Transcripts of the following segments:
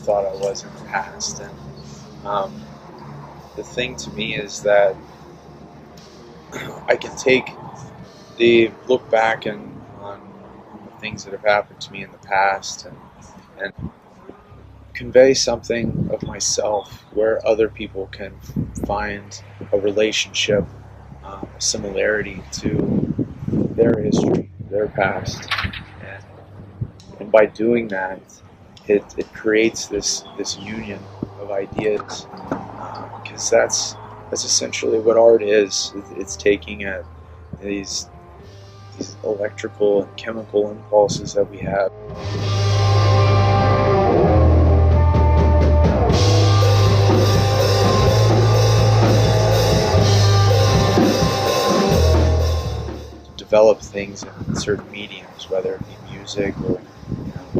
thought I was in the past. And the thing to me is that I can look back on the things that have happened to me in the past, and convey something of myself where other people can find a relationship, a similarity to their history, their past, and by doing that, it creates this union of ideas, because that's essentially what art is. It's taking these electrical and chemical impulses that we have. Develop things in certain mediums, whether it be music or,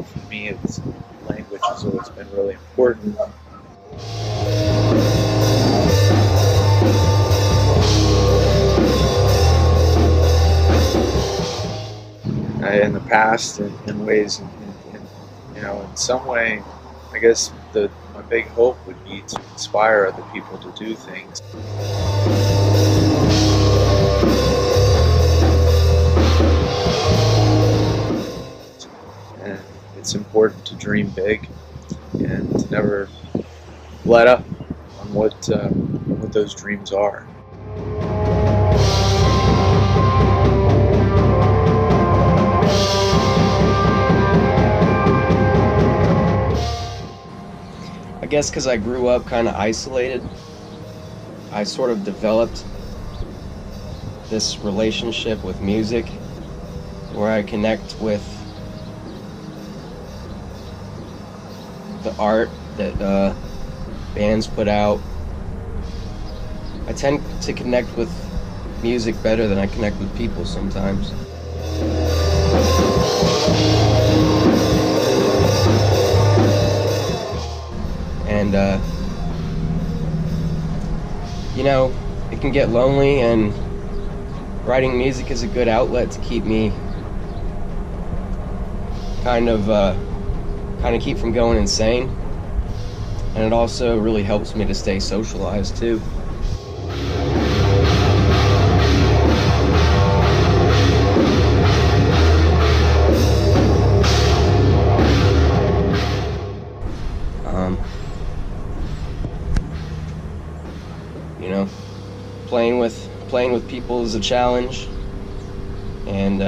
for me, it's language has always been really important. In the past, in ways, in some way, I guess my big hope would be to inspire other people to do things. And it's important to dream big and to never let up on what those dreams are. I guess because I grew up kind of isolated, I sort of developed this relationship with music where I connect with the art that bands put out. I tend to connect with music better than I connect with people sometimes. And it can get lonely, and writing music is a good outlet to keep me kind of keep from going insane, and it also really helps me to stay socialized too. Playing with people is a challenge, and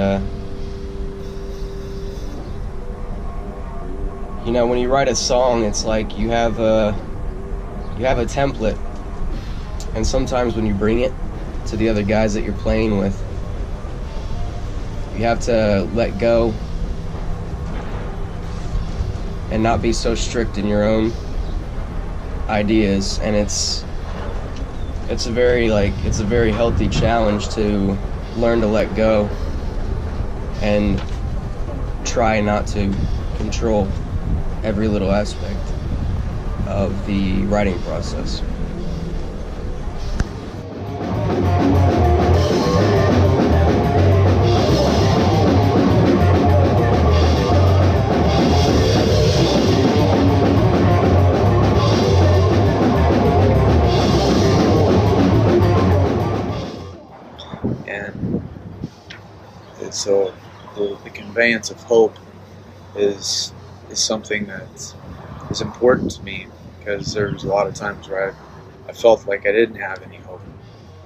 when you write a song, it's like you have a template, and sometimes when you bring it to the other guys that you're playing with, you have to let go and not be so strict in your own ideas, and it's a very healthy challenge to learn to let go and try not to control every little aspect of the writing process. And so the conveyance of hope is something that is important to me, because there's a lot of times where I felt like I didn't have any hope.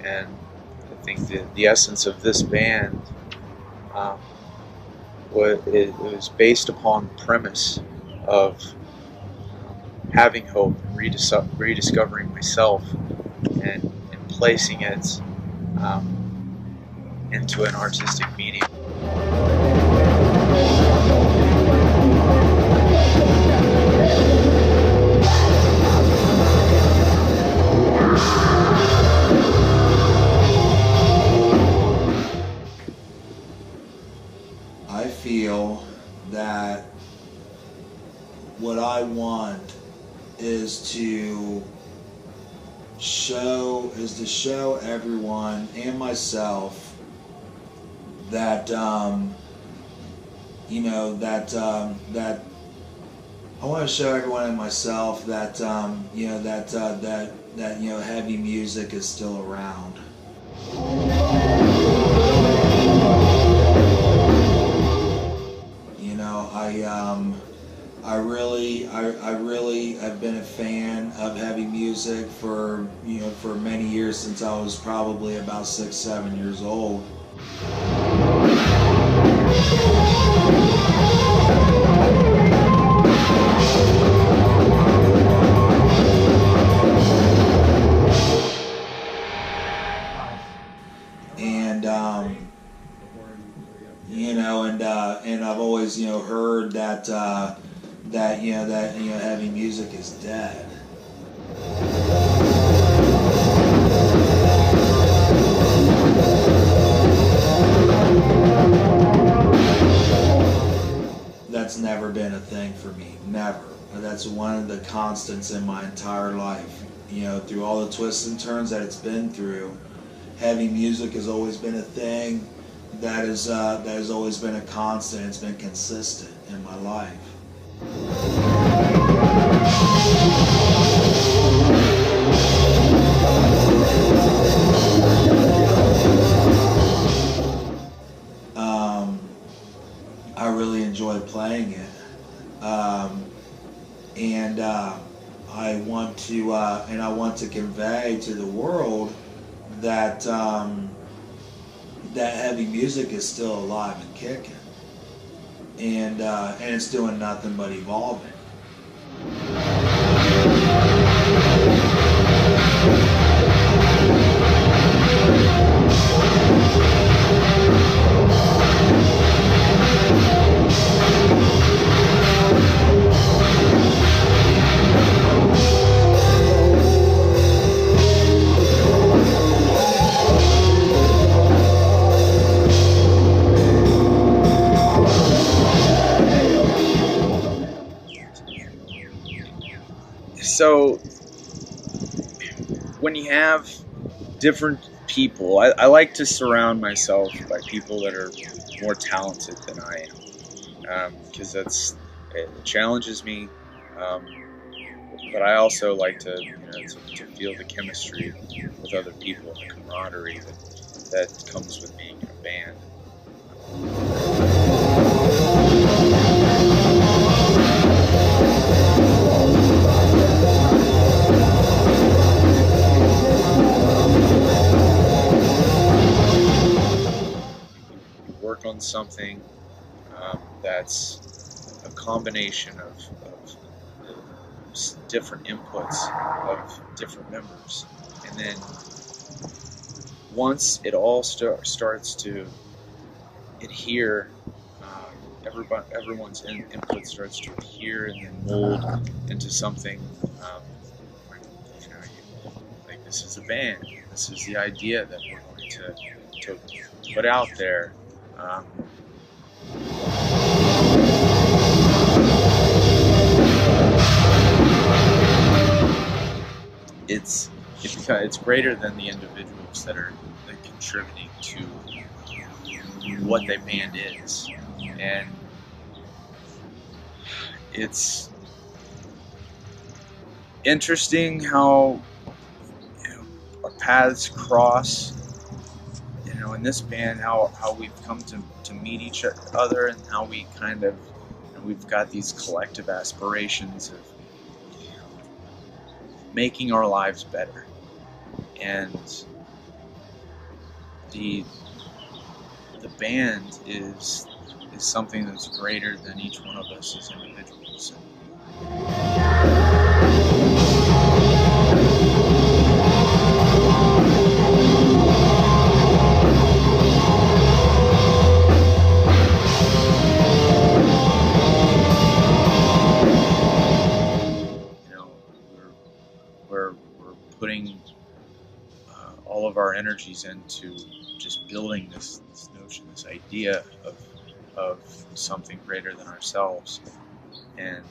And I think the essence of this band it was based upon the premise of having hope and rediscovering myself and placing it into an artistic medium. I feel that what I want is to show everyone and myself that that I want to show everyone and myself that that heavy music is still around. You know, I really have been a fan of heavy music for for many years, since I was probably about 6, 7 years old. And and I've always heard that heavy music is dead. That's never been a thing for me, never. That's one of the constants in my entire life. Through all the twists and turns that it's been through, heavy music has always been a thing that has always been a constant. It's been consistent in my life. I really enjoy playing it, and I want to convey to the world that that heavy music is still alive and kicking, and it's doing nothing but evolving. So when you have different people, I like to surround myself by people that are more talented than I am, because it challenges me, but I also like to to feel the chemistry with other people, the camaraderie that comes with being in a band. Work on something that's a combination of different inputs of different members, and then once it all starts to adhere, everyone's input starts to adhere and then mold into something. Like, this is a band. This is the idea that we're going to put out there. It's greater than the individuals that are contributing to what the band is, and it's interesting how our paths cross. In this band, how we've come to meet each other, and how we kind of we've got these collective aspirations of making our lives better, and the band is something that's greater than each one of us as individuals. We're putting all of our energies into just building this notion, this idea of something greater than ourselves. And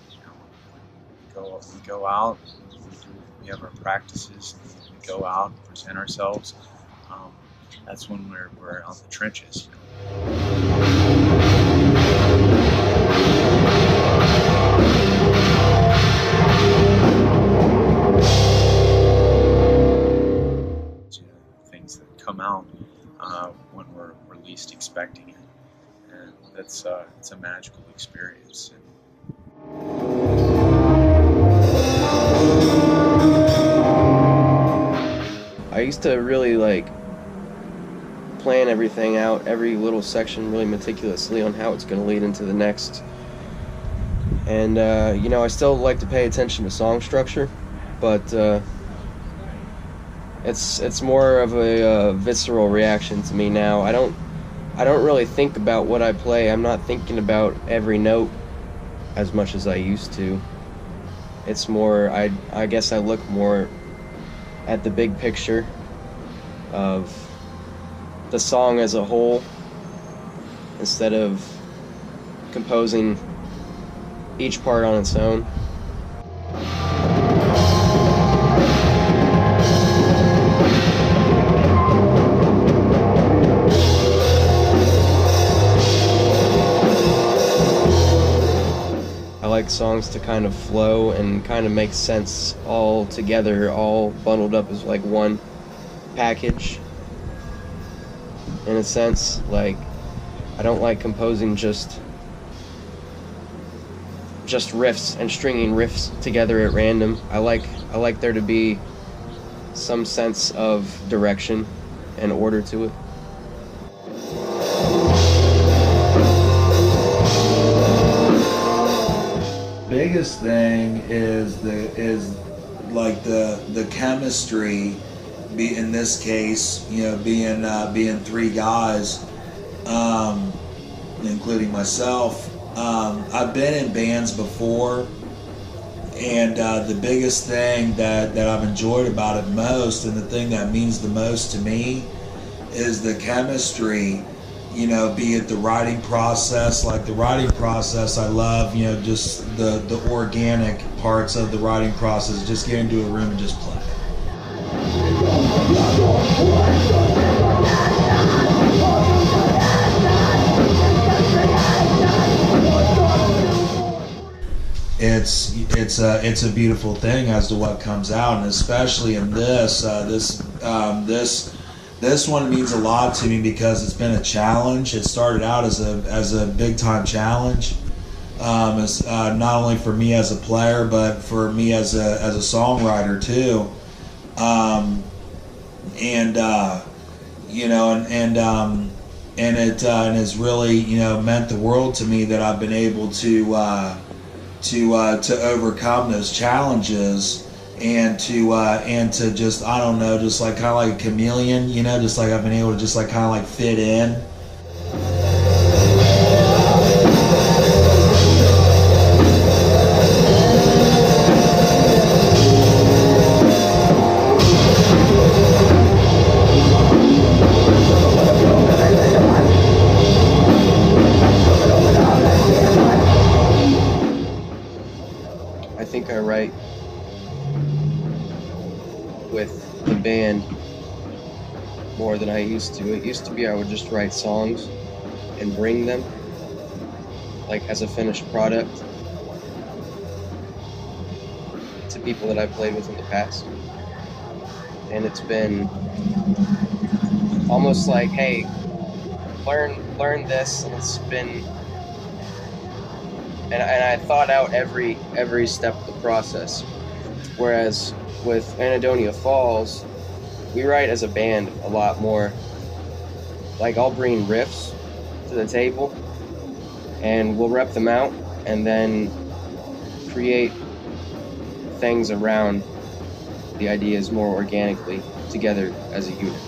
we go out, we have our practices, we go out and present ourselves. That's when we're on the trenches. least expecting it, and that's it's a magical experience. I used to really like plan everything out, every little section really meticulously on how it's going to lead into the next. And you know, I still like to pay attention to song structure, but it's more of a visceral reaction to me now. I don't really think about what I play. I'm not thinking about every note as much as I used to. It's more, I guess I look more at the big picture of the song as a whole instead of composing each part on its own. I like songs to kind of flow and kind of make sense all together, all bundled up as like one package. In a sense, like, I don't like composing just riffs and stringing riffs together at random. I like there to be some sense of direction and order to it. Biggest thing is like the chemistry. Be in this case, you know, being three guys, including myself. I've been in bands before, and the biggest thing that I've enjoyed about it most, and the thing that means the most to me, is the chemistry. You know, be it the writing process. Like the writing process, I love, you know, just the organic parts of the writing process. Just get into a room and just play. It's a beautiful thing as to what comes out, and especially in this one means a lot to me because it's been a challenge. It started out as a big time challenge, as, not only for me as a player, but for me as a songwriter too. You know, and it has really, you know, meant the world to me that I've been able to overcome those challenges and to just, I don't know, just like kind of like a chameleon, you know, just like I've been able to just like kind of like fit in. I think I write with the band more than I used to. It used to be I would just write songs and bring them like as a finished product to people that I played with in the past. And it's been almost like, hey, learn this, and it's been, and I thought out every step of the process. Whereas with Anhedonia Falls, we write as a band a lot more. Like, I'll bring riffs to the table and we'll rep them out and then create things around the ideas more organically together as a unit.